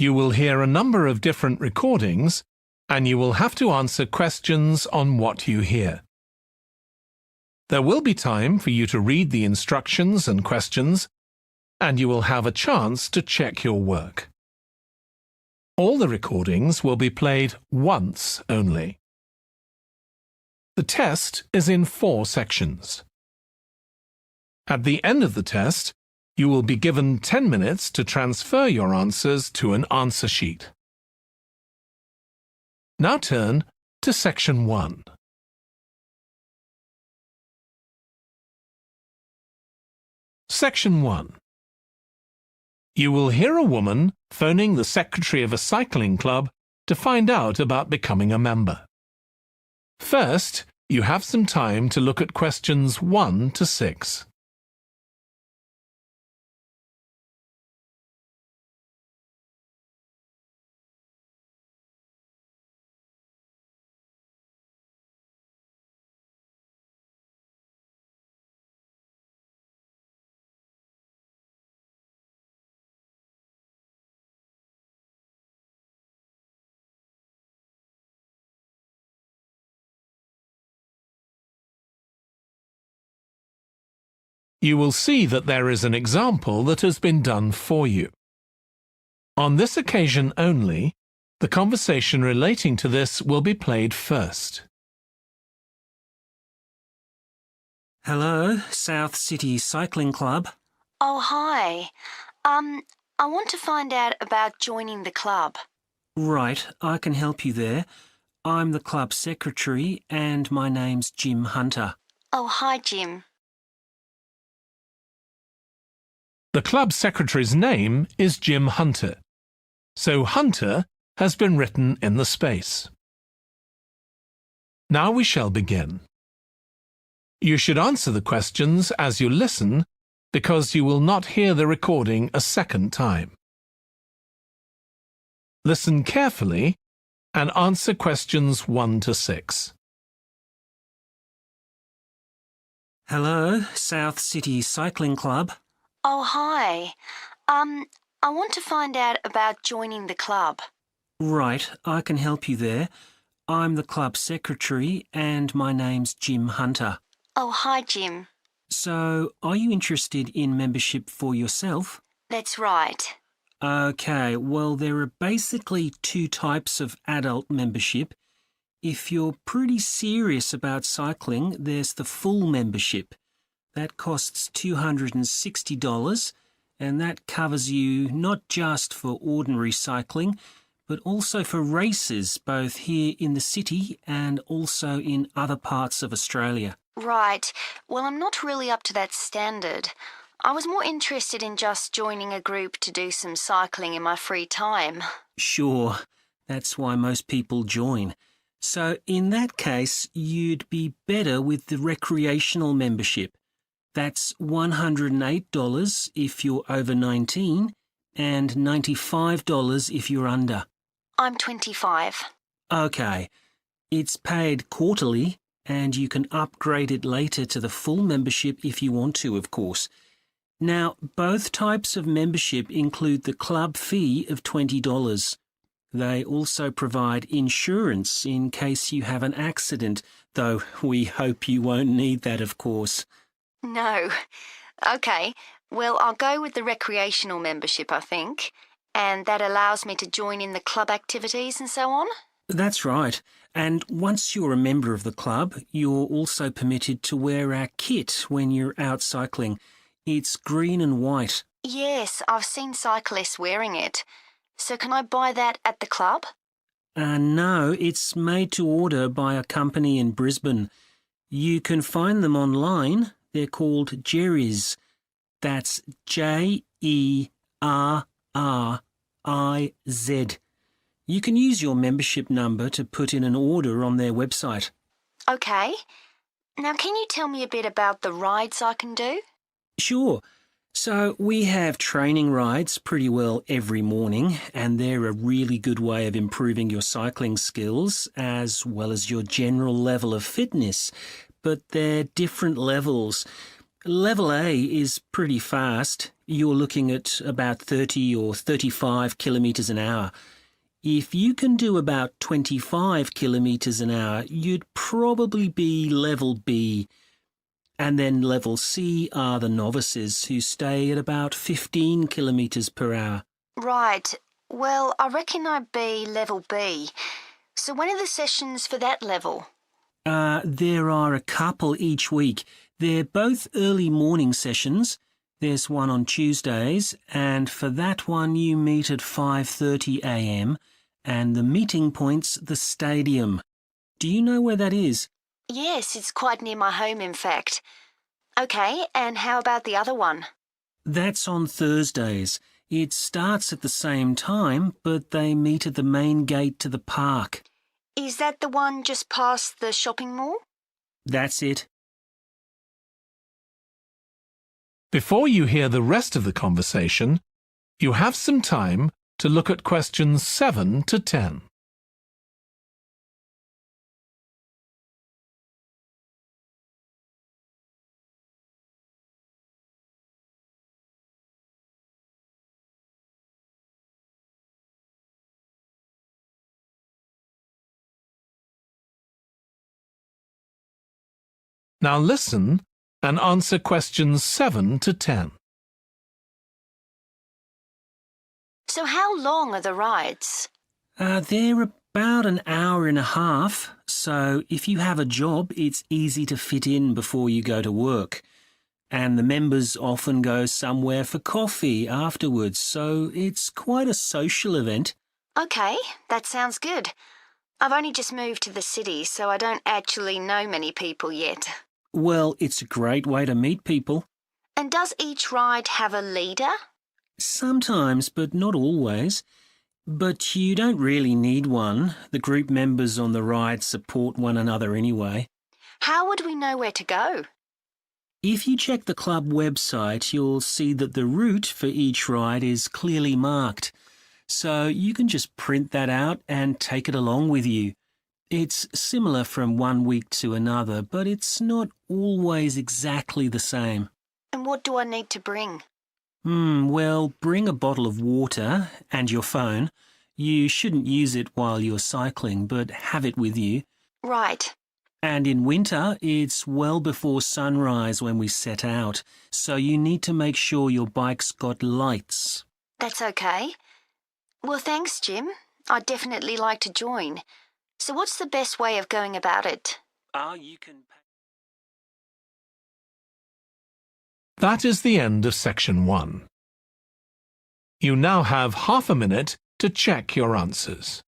You will hear a number of different recordings, and you will have to answer questions on what you hear. There will be time for you to read the instructions and questions, and you will have a chance to check your work. All the recordings will be played once only. The test is in 4 sections. At the end of the test, you will be given 10 minutes to transfer your answers to an answer sheet. Now turn to Section 1. Section 1. You will hear a woman phoning the secretary of a cycling club to find out about becoming a member. First, you have some time to look at questions 1 to 6. You will see that there is an example that has been done for you. On this occasion only, the conversation relating to this will be played first. Hello, South City Cycling Club. Oh, hi. I want to find out about joining the club. Right, I can help you there. I'm the club secretary and my name's Jim Hunter. Oh, hi, Jim. The club secretary's name is Jim Hunter, so Hunter has been written in the space. Now we shall begin. You should answer the questions as you listen, because you will not hear the recording a second time. Listen carefully and answer questions 1 to 6. Hello, South City Cycling Club. Oh, hi. I want to find out about joining the club. Right, I can help you there. I'm the club secretary and my name's Jim Hunter. Oh, hi, Jim. So, are you interested in membership for yourself? That's right. Okay, well, there are basically 2 types of adult membership. If you're pretty serious about cycling, there's the full membership. That costs $260, and that covers you not just for ordinary cycling, but also for races both here in the city and also in other parts of Australia. Right. Well, I'm not really up to that standard. I was more interested in just joining a group to do some cycling in my free time. Sure, that's why most people join. So in that case, you'd be better with the recreational membership. That's $108 if you're over 19 and $95 if you're under. I'm 25. Okay, it's paid quarterly and you can upgrade it later to the full membership if you want to, of course. Now, both types of membership include the club fee of $20. They also provide insurance in case you have an accident, though we hope you won't need that, of course. No. Okay, well, I'll go with the recreational membership, I think, and that allows me to join in the club activities and so on. That's right. And once you're a member of the club, you're also permitted to wear our kit when you're out cycling. It's green and white. Yes, I've seen cyclists wearing it. So can I buy that at the club? No, it's made to order by a company in Brisbane. You can find them online. They're called Jerry's. That's Jerriz. You can use your membership number to put in an order on their website. Okay. Now, can you tell me a bit about the rides I can do? Sure. So we have training rides pretty well every morning, and they're a really good way of improving your cycling skills as well as your general level of fitness. But they're different levels. Level A is pretty fast. You're looking at about 30 or 35 kilometres an hour. If you can do about 25 kilometres an hour, you'd probably be level B. And then level C are the novices who stay at about 15 kilometres per hour. Right. Well, I reckon I'd be level B. So when are the sessions for that level? There are a couple each week. They're both early morning sessions. There's one on Tuesdays, and for that one you meet at 5:30 a.m, and the meeting point's the stadium. Do you know where that is? Yes, it's quite near my home, in fact. Okay, and how about the other one? That's on Thursdays. It starts at the same time, but they meet at the main gate to the park. Is that the one just past the shopping mall? That's it. Before you hear the rest of the conversation, you have some time to look at questions 7 to 10. Now listen and answer questions 7 to 10. So how long are the rides? They're about an hour and a half, so if you have a job, it's easy to fit in before you go to work. And the members often go somewhere for coffee afterwards, so it's quite a social event. Okay, that sounds good. I've only just moved to the city, so I don't actually know many people yet. Well, it's a great way to meet people. And does each ride have a leader? Sometimes, but not always. But you don't really need one. The group members on the ride support one another anyway. How would we know where to go? If you check the club website, you'll see that the route for each ride is clearly marked. So you can just print that out and take it along with you. It's similar from one week to another, but it's not always exactly the same. And what do I need to bring? Well, bring a bottle of water and your phone. You shouldn't use it while you're cycling, but have it with you. Right. And in winter, it's well before sunrise when we set out, so you need to make sure your bike's got lights. That's okay. Well, thanks, Jim. I'd definitely like to join. So what's the best way of going about it? You can... That is the end of section 1. You now have half a minute to check your answers.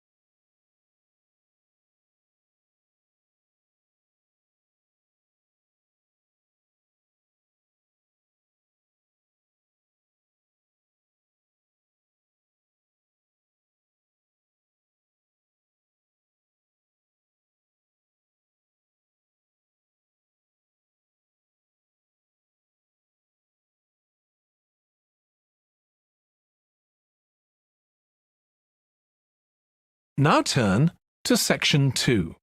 Now turn to section 2.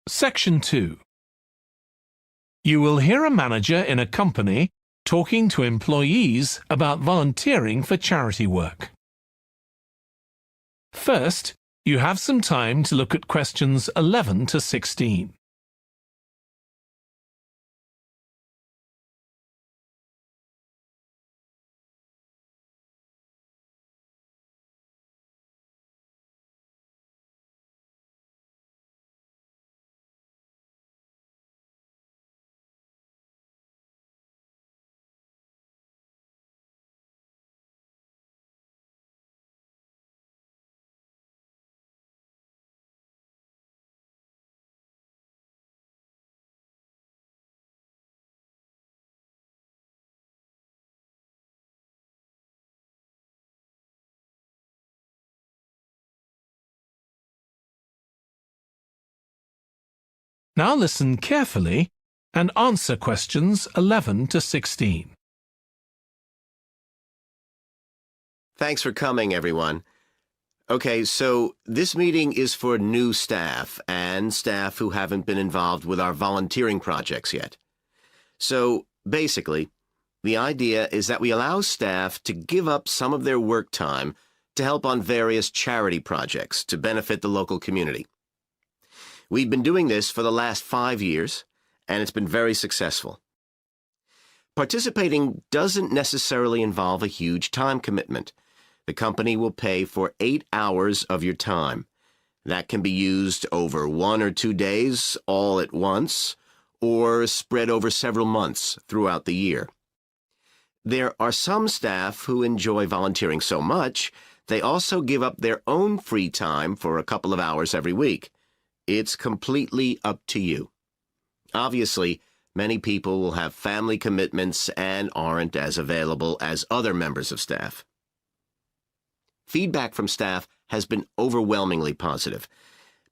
Section 2. You will hear a manager in a company talking to employees about volunteering for charity work. First, you have some time to look at questions 11 to 16. Now listen carefully and answer questions 11 to 16. Thanks for coming, everyone. Okay, so this meeting is for new staff and staff who haven't been involved with our volunteering projects yet. So, basically, the idea is that we allow staff to give up some of their work time to help on various charity projects to benefit the local community. We've been doing this for the last 5 years, and it's been very successful. Participating doesn't necessarily involve a huge time commitment. The company will pay for 8 hours of your time. That can be used over 1 or 2 days all at once, or spread over several months throughout the year. There are some staff who enjoy volunteering so much, they also give up their own free time for a couple of hours every week. It's completely up to you. Obviously, many people will have family commitments and aren't as available as other members of staff. Feedback from staff has been overwhelmingly positive.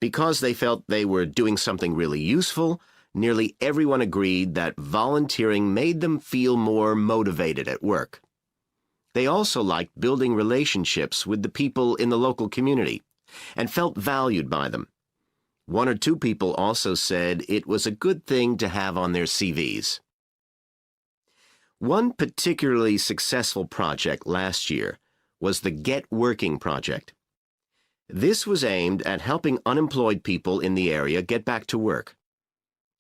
Because they felt they were doing something really useful, nearly everyone agreed that volunteering made them feel more motivated at work. They also liked building relationships with the people in the local community and felt valued by them. 1 or 2 people also said it was a good thing to have on their CVs. One particularly successful project last year was the Get Working project. This was aimed at helping unemployed people in the area get back to work.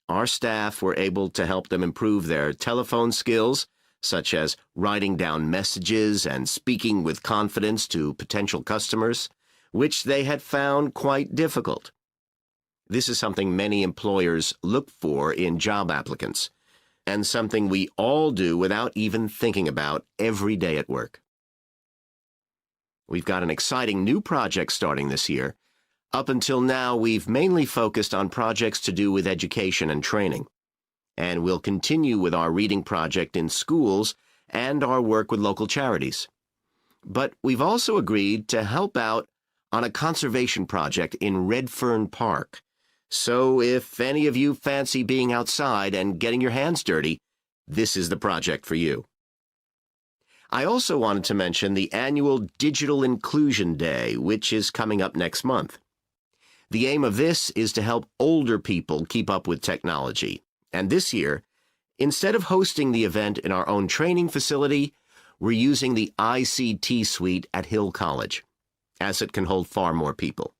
Our staff were able to help them improve their telephone skills, such as writing down messages and speaking with confidence to potential customers, which they had found quite difficult. This is something many employers look for in job applicants, and something we all do without even thinking about every day at work. We've got an exciting new project starting this year. Up until now, we've mainly focused on projects to do with education and training. And we'll continue with our reading project in schools and our work with local charities. But we've also agreed to help out on a conservation project in Redfern Park. So if any of you fancy being outside and getting your hands dirty, this is the project for you. I also wanted to mention the annual Digital Inclusion Day, which is coming up next month. The aim of this is to help older people keep up with technology. And this year, instead of hosting the event in our own training facility, we're using the ICT suite at Hill College, as it can hold far more people.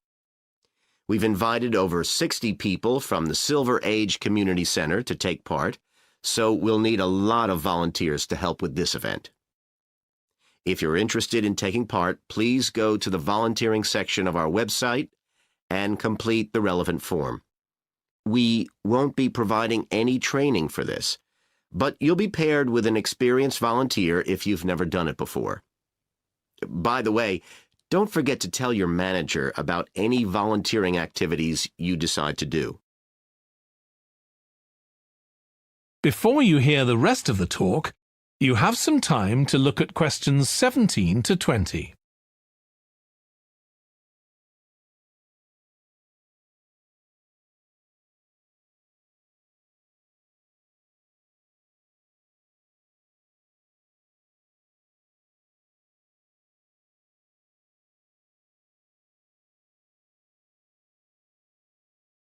We've invited over 60 people from the Silver Age Community Center to take part, so we'll need a lot of volunteers to help with this event. If you're interested in taking part, please go to the volunteering section of our website and complete the relevant form. We won't be providing any training for this, but you'll be paired with an experienced volunteer if you've never done it before. By the way, don't forget to tell your manager about any volunteering activities you decide to do. Before you hear the rest of the talk, you have some time to look at questions 17 to 20.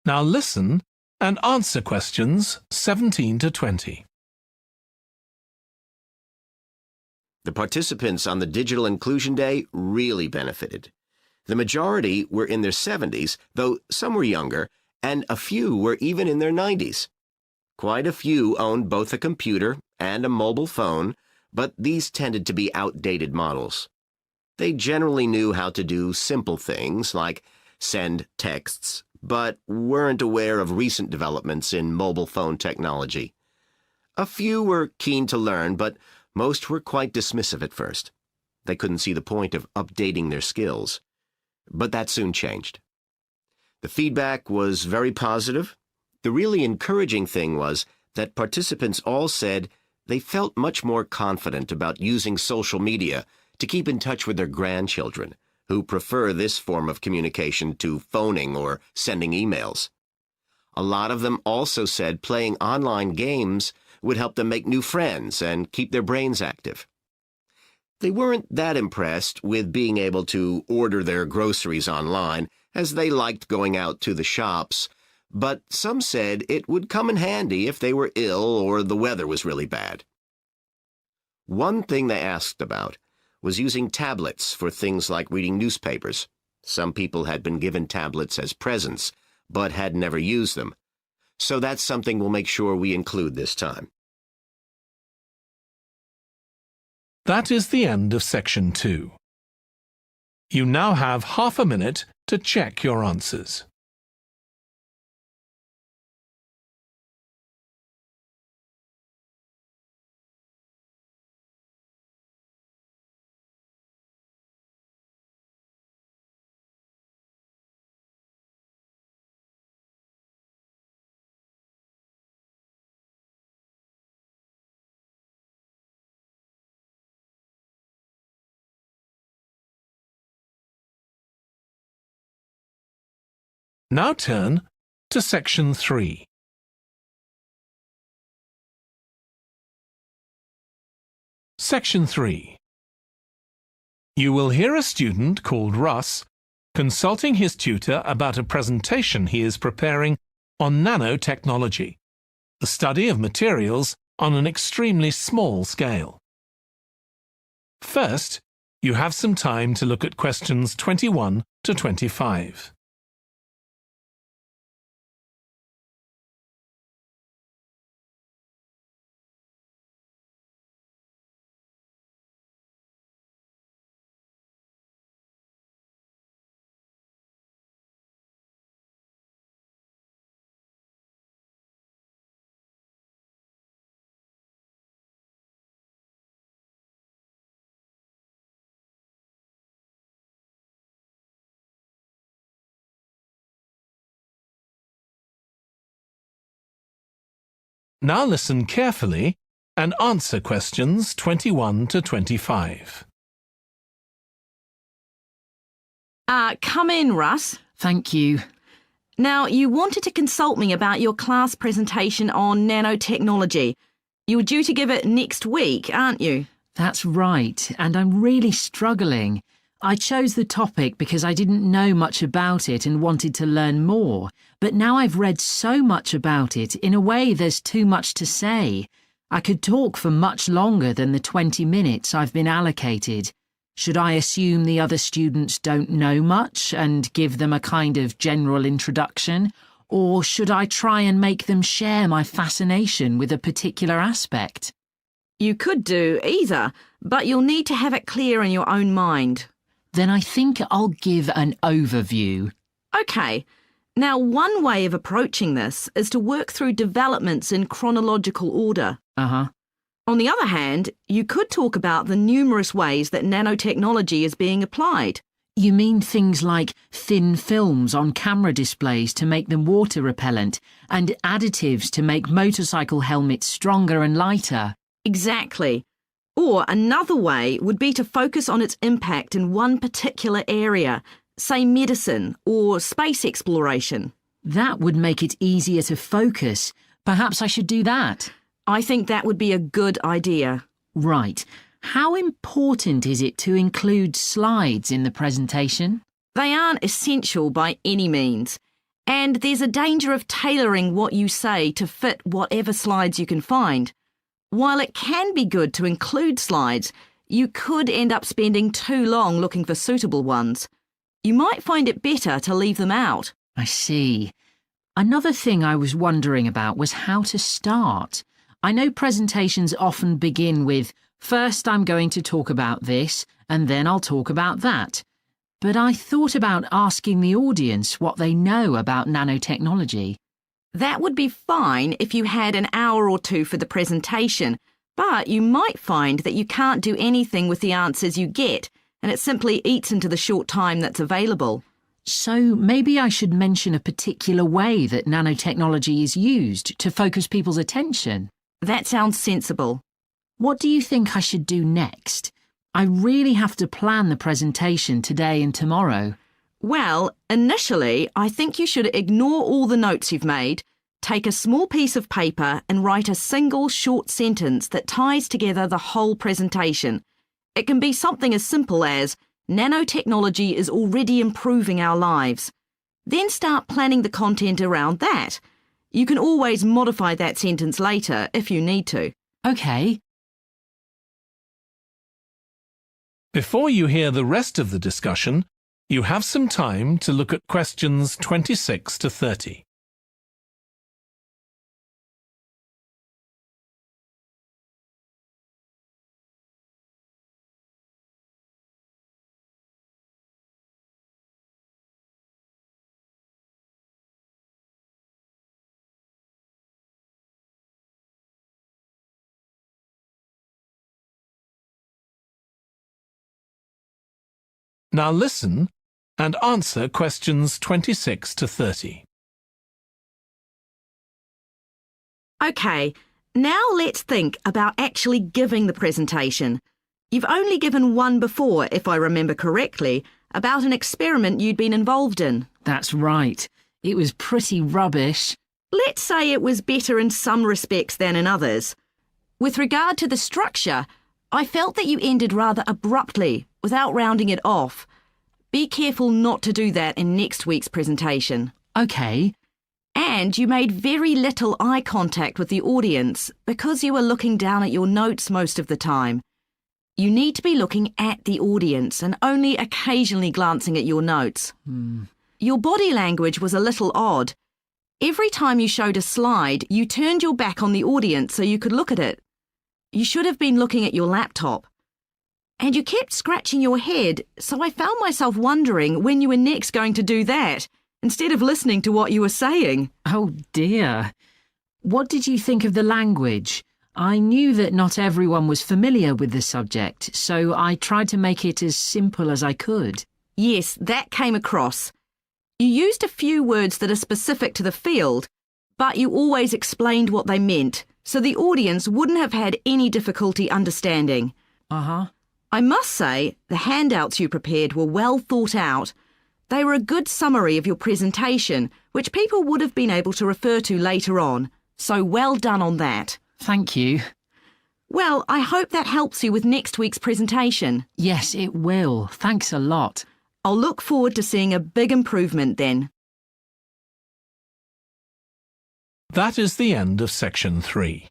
Now listen and answer questions 17 to 20. The participants on the Digital Inclusion Day really benefited. The majority were in their 70s, though some were younger, and a few were even in their 90s. Quite a few owned both a computer and a mobile phone, but these tended to be outdated models. They generally knew how to do simple things like send texts, but weren't aware of recent developments in mobile phone technology. A few were keen to learn, but most were quite dismissive at first. They couldn't see the point of updating their skills. But that soon changed. The feedback was very positive. The really encouraging thing was that participants all said they felt much more confident about using social media to keep in touch with their grandchildren, who prefer this form of communication to phoning or sending emails. A lot of them also said playing online games would help them make new friends and keep their brains active. They weren't that impressed with being able to order their groceries online, as they liked going out to the shops, but some said it would come in handy if they were ill or the weather was really bad. One thing they asked about was using tablets for things like reading newspapers. Some people had been given tablets as presents, but had never used them. So that's something we'll make sure we include this time. That is the end of section 2. You now have half a minute to check your answers. Now turn to section 3. Section 3. You will hear a student called Russ consulting his tutor about a presentation he is preparing on nanotechnology, the study of materials on an extremely small scale. First, you have some time to look at questions 21 to 25. Now listen carefully and answer questions 21 to 25. Come in, Russ. Thank you. Now, you wanted to consult me about your class presentation on nanotechnology. You're due to give it next week, aren't you? That's right, and I'm really struggling. I chose the topic because I didn't know much about it and wanted to learn more, but now I've read so much about it, in a way there's too much to say. I could talk for much longer than the 20 minutes I've been allocated. Should I assume the other students don't know much and give them a kind of general introduction, or should I try and make them share my fascination with a particular aspect? You could do either, but you'll need to have it clear in your own mind. Then I think I'll give an overview. OK. Now, one way of approaching this is to work through developments in chronological order. Uh-huh. On the other hand, you could talk about the numerous ways that nanotechnology is being applied. You mean things like thin films on camera displays to make them water repellent and additives to make motorcycle helmets stronger and lighter? Exactly. Or another way would be to focus on its impact in one particular area, say medicine or space exploration. That would make it easier to focus. Perhaps I should do that. I think that would be a good idea. Right. How important is it to include slides in the presentation? They aren't essential by any means, and there's a danger of tailoring what you say to fit whatever slides you can find. While it can be good to include slides, you could end up spending too long looking for suitable ones. You might find it better to leave them out. I see. Another thing I was wondering about was how to start. I know presentations often begin with, first I'm going to talk about this, and then I'll talk about that. But I thought about asking the audience what they know about nanotechnology. That would be fine if you had an hour or two for the presentation, but you might find that you can't do anything with the answers you get, and it simply eats into the short time that's available. So maybe I should mention a particular way that nanotechnology is used to focus people's attention. That sounds sensible. What do you think I should do next? I really have to plan the presentation today and tomorrow. Well, initially, I think you should ignore all the notes you've made, take a small piece of paper and write a single short sentence that ties together the whole presentation. It can be something as simple as, nanotechnology is already improving our lives. Then start planning the content around that. You can always modify that sentence later if you need to. OK. Before you hear the rest of the discussion, you have some time to look at questions 26 to 30. Now listen and answer questions 26 to 30. OK, now let's think about actually giving the presentation. You've only given one before, if I remember correctly, about an experiment you'd been involved in. That's right. It was pretty rubbish. Let's say it was better in some respects than in others. With regard to the structure, I felt that you ended rather abruptly, without rounding it off. Be careful not to do that in next week's presentation. OK. And you made very little eye contact with the audience because you were looking down at your notes most of the time. You need to be looking at the audience and only occasionally glancing at your notes. Your body language was a little odd. Every time you showed a slide, you turned your back on the audience so you could look at it. You should have been looking at your laptop. And you kept scratching your head, so I found myself wondering when you were next going to do that, instead of listening to what you were saying. Oh dear. What did you think of the language? I knew that not everyone was familiar with the subject, so I tried to make it as simple as I could. Yes, that came across. You used a few words that are specific to the field, but you always explained what they meant, so the audience wouldn't have had any difficulty understanding. Uh-huh. I must say, the handouts you prepared were well thought out. They were a good summary of your presentation, which people would have been able to refer to later on, so well done on that. Thank you. Well, I hope that helps you with next week's presentation. Yes, it will. Thanks a lot. I'll look forward to seeing a big improvement then. That is the end of section 3.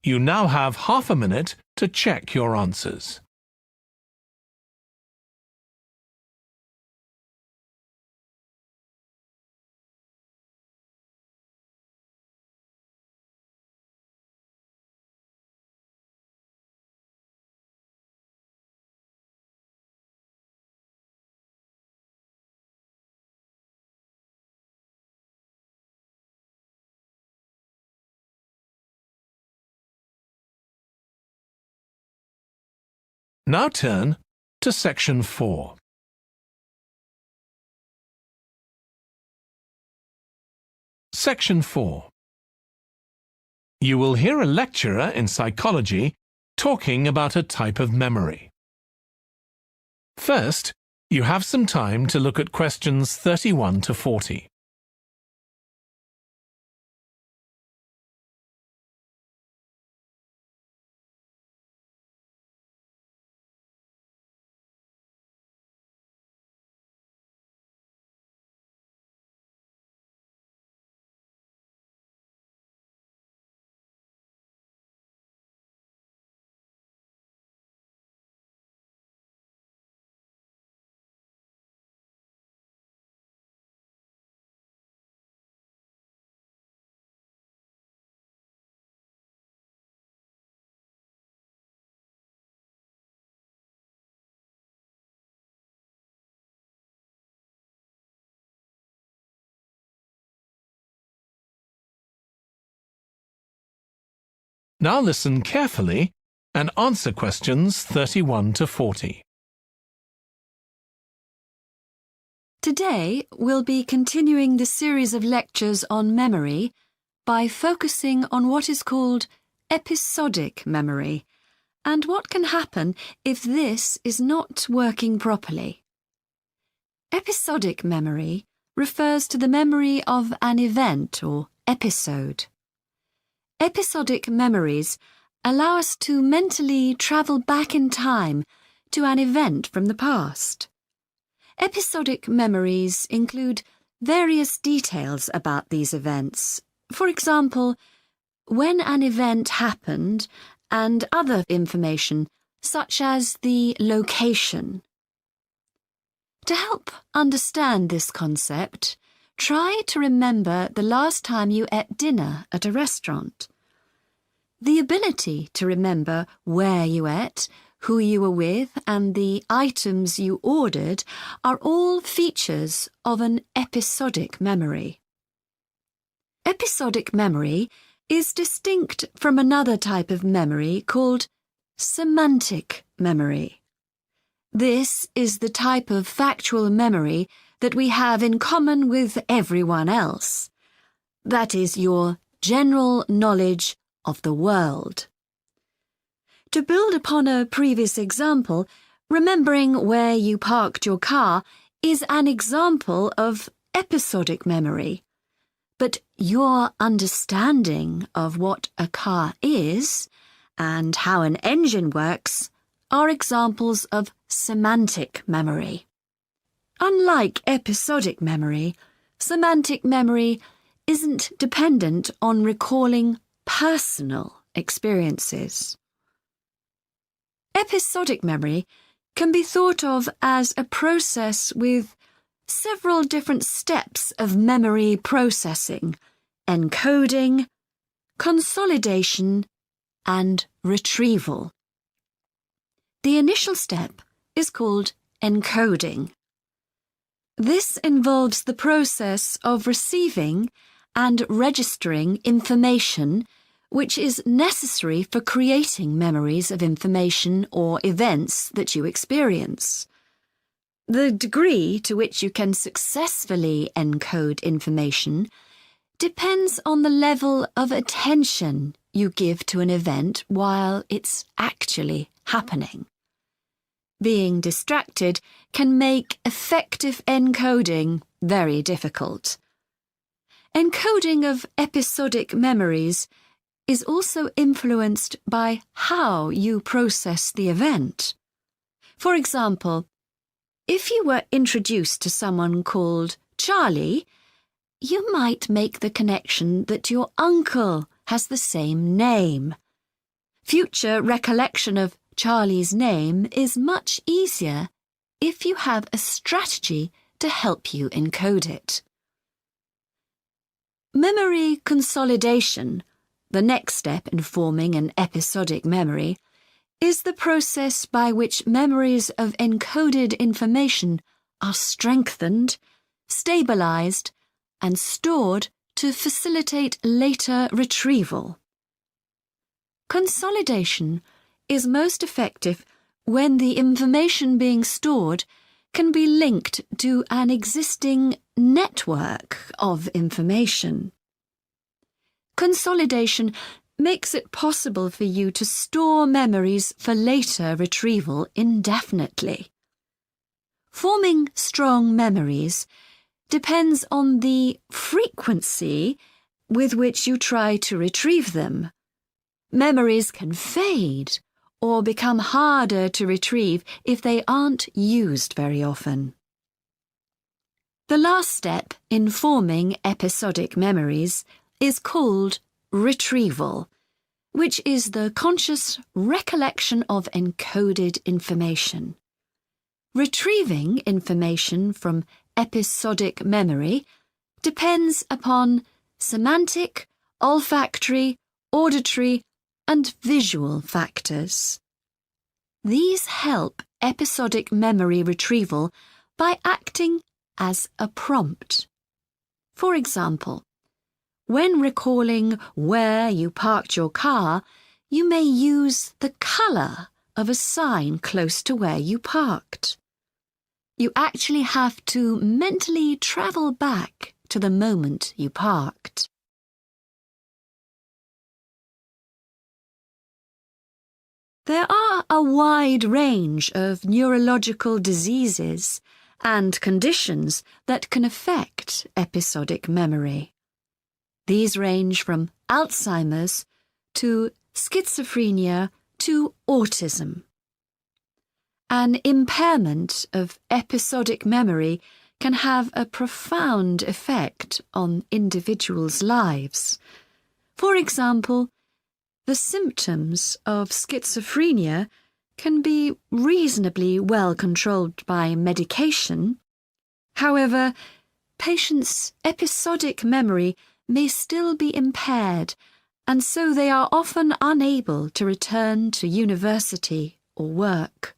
You now have half a minute to check your answers. Now turn to section 4. Section 4. You will hear a lecturer in psychology talking about a type of memory. First, you have some time to look at questions 31 to 40. Now listen carefully and answer questions 31 to 40. Today, we'll be continuing the series of lectures on memory by focusing on what is called episodic memory and what can happen if this is not working properly. Episodic memory refers to the memory of an event or episode. Episodic memories allow us to mentally travel back in time to an event from the past. Episodic memories include various details about these events. For example, when an event happened and other information such as the location. To help understand this concept, try to remember the last time you ate dinner at a restaurant. The ability to remember where you ate, who you were with, and the items you ordered are all features of an episodic memory. Episodic memory is distinct from another type of memory called semantic memory. This is the type of factual memory that we have in common with everyone else. That is your general knowledge of the world. To build upon a previous example, remembering where you parked your car is an example of episodic memory. But your understanding of what a car is and how an engine works are examples of semantic memory. Unlike episodic memory, semantic memory isn't dependent on recalling personal experiences. Episodic memory can be thought of as a process with several different steps of memory processing, encoding, consolidation, and retrieval. The initial step is called encoding. This involves the process of receiving and registering information which is necessary for creating memories of information or events that you experience. The degree to which you can successfully encode information depends on the level of attention you give to an event while it's actually happening. Being distracted can make effective encoding very difficult. Encoding of episodic memories is also influenced by how you process the event. For example, if you were introduced to someone called Charlie, you might make the connection that your uncle has the same name. Future recollection of Charlie's name is much easier if you have a strategy to help you encode it. Memory consolidation, the next step in forming an episodic memory, is the process by which memories of encoded information are strengthened, stabilized, and stored to facilitate later retrieval. Consolidation is most effective when the information being stored can be linked to an existing network of information. Consolidation makes it possible for you to store memories for later retrieval indefinitely. Forming strong memories depends on the frequency with which you try to retrieve them. Memories can fade or become harder to retrieve if they aren't used very often. The last step in forming episodic memories is called retrieval, which is the conscious recollection of encoded information. Retrieving information from episodic memory depends upon semantic, olfactory, auditory, and visual factors. These help episodic memory retrieval by acting as a prompt. For example, when recalling where you parked your car, you may use the colour of a sign close to where you parked. You actually have to mentally travel back to the moment you parked. There are a wide range of neurological diseases and conditions that can affect episodic memory. These range from Alzheimer's to schizophrenia to autism. An impairment of episodic memory can have a profound effect on individuals' lives. For example, the symptoms of schizophrenia can be reasonably well controlled by medication. However, patients' episodic memory may still be impaired, and so they are often unable to return to university or work.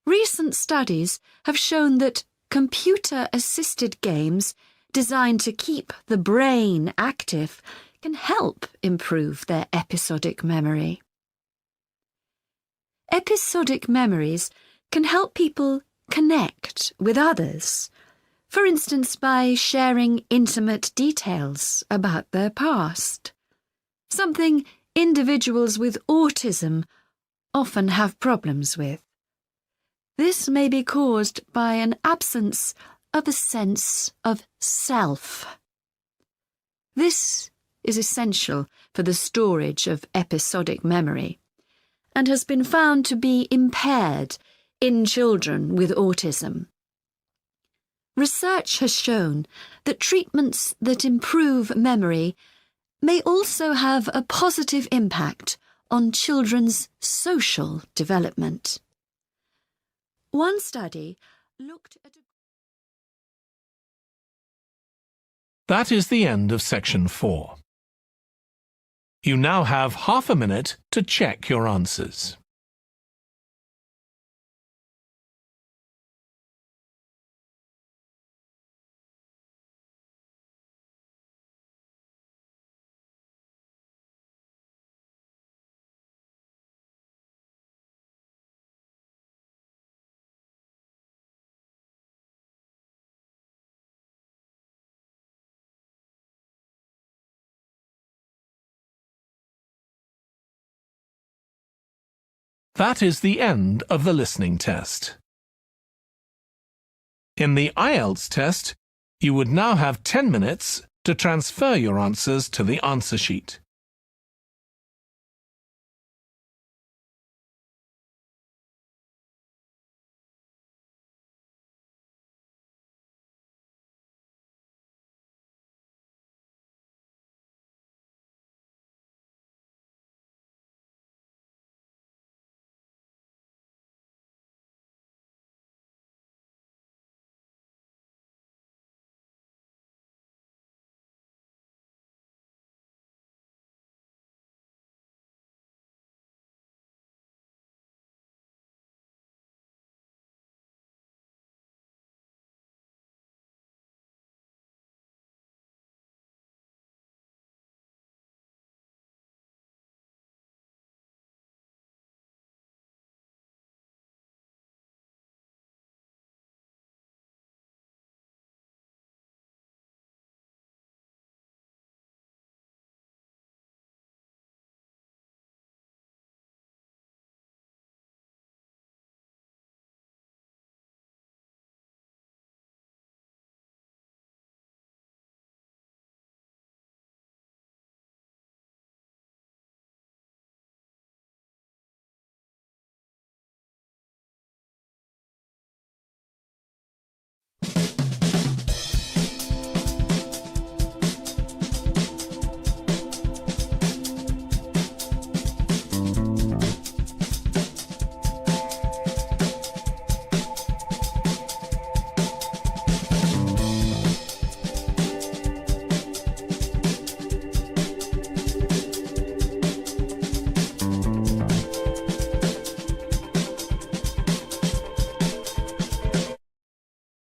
Recent studies have shown that computer-assisted games designed to keep the brain active can help improve their episodic memory. Episodic memories can help people connect with others, for instance by sharing intimate details about their past, something individuals with autism often have problems with. This may be caused by an absence of a sense of self. This is essential for the storage of episodic memory and has been found to be impaired in children with autism. Research has shown that treatments that improve memory may also have a positive impact on children's social development. One study looked at That is the end of section 4. You now have half a minute to check your answers. That is the end of the listening test. In the IELTS test, you would now have 10 minutes to transfer your answers to the answer sheet.